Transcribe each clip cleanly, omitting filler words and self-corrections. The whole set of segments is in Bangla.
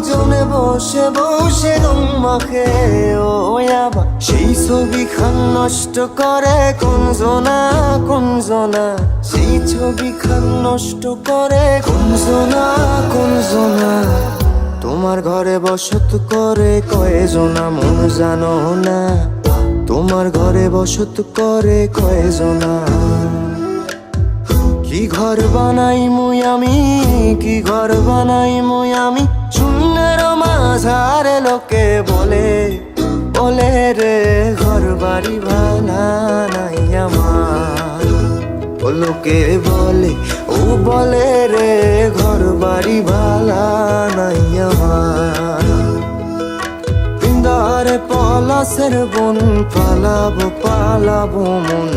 জনে বসে বসে রং মাখে ও আবা সেই ছবি খান নষ্ট করে কোন জনা সেই ছবি খান নষ্ট করে কোন জনা তোমার ঘরে বসত করে কয়জনা মন জানো না তোমার ঘরে বসত করে কয়জনা কি ঘর বানাই মুই আমি কি ঘর বানাই মুই আমি শূন্যের মাঝারে লোকে বলে বলে রে ঘর বাড়ি ভালা নাই আমার ও লোকে বলে ও বলে রে ঘর বাড়ি ভালা নাই আমার বৃন্দারে পলাশের বন পালাবো মন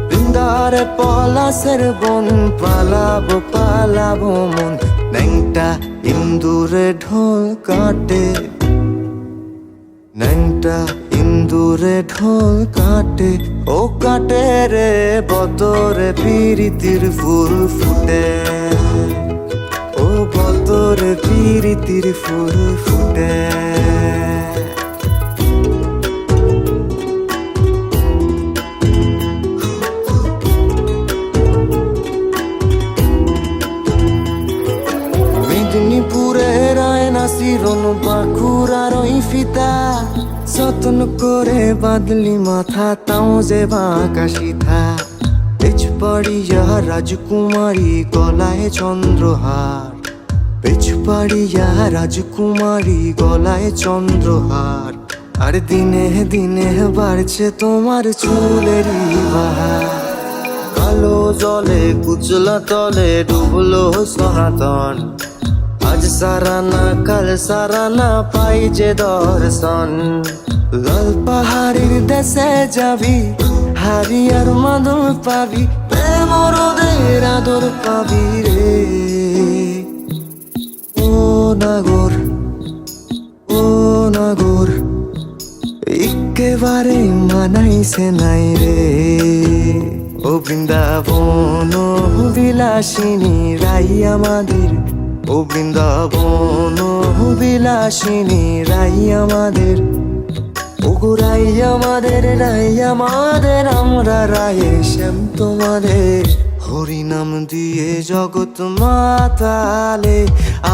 বৃন্দারে পলাশের বন পালাবো মন ন্যাংটা ইন্দুরে ঢোল কাটে ন্যাংটা ইন্দুরে ঢোল কাটে ও কাটে রে বতরে পিরিতির ফুল ফুটে ও বতরে পিরিতির ফুল ফুটে মেদিনীপুরের আয়না শিরন বাঁকুড়ার ওই ফিতা যতন করে বাদলি মাথা তাও যে বাঁকা সিধা পেছ পাড়িয়া রাজকুমারী গলায় চন্দ্রহার পেছ পাড়িয়া রাজকুমারী গলায় চন্দ্রহার আর দিনে দিনে বাড়ছে তোমার চুলেরই বাহার কালো জলে কুচলা তলে ডুবলো সনাতন আজ সারানা কাল সারানা পাই যে দর্শন লাল পাহাড়ের দেশে যাবি হারিয়ার মাদল পাবি প্রেমরদের আদর পাবি রে ও নাগর একেবারে মানাইছে নাই রে ও বৃন্দাবন বিলাসিনী রাই আমাদের ও বৃন্দাবন বিলাসিনী রাই আমাদের ও রাই আমাদের আমরা রায়ে শ্যাম তোমাদের হরিনাম দিয়ে জগৎ মাতালে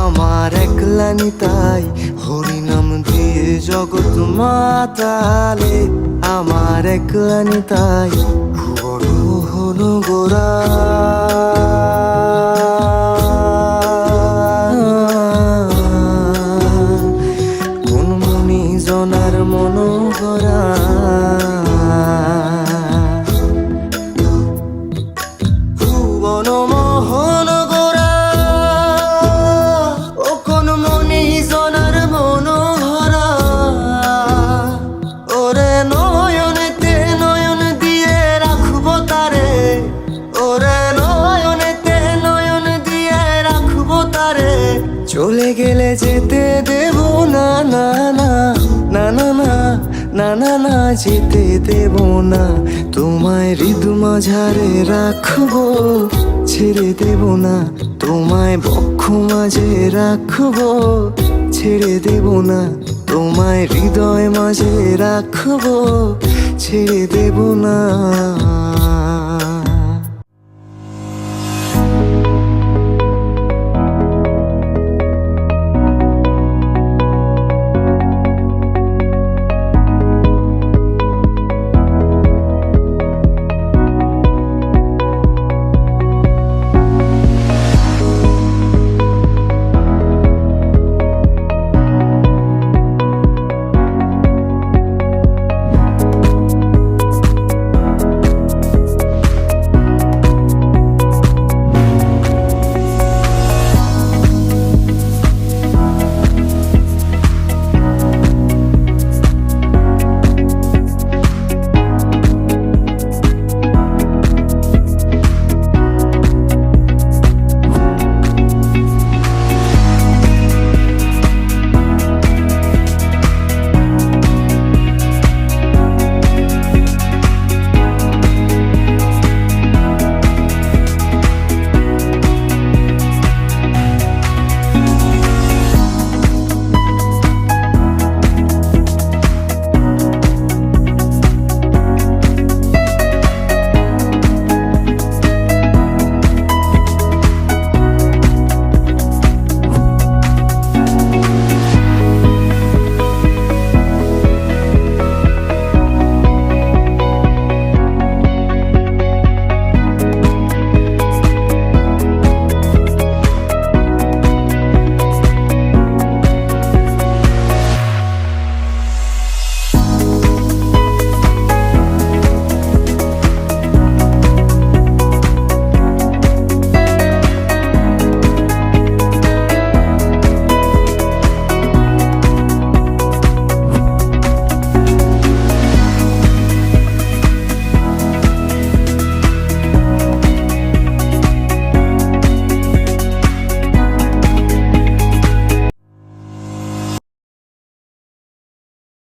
আমার একলানি তাই হরিনাম দিয়ে জগৎ মাতালে আমার একলানি তাই ভুবন মোহন গোরা কোন মনি জনার মনোহরা ভুবন মোহন গোরা ও কোন মনি জনার মনোহরা ওরে নয়নেতে নয়ন দিয়ে রাখবো তারে ওরে নয়নেতে নয়ন দিয়ে রাখবো তারে চলে গেলে যেতে দেব না না না না না না না না না যেতে দেব না তোমায় হৃদয় মাঝারে রাখবো ছেড়ে দেব না তোমায় বক্ষ মাঝে রাখবো ছেড়ে দেব না তোমায় হৃদয় মাঝে রাখবো ছেড়ে দেব না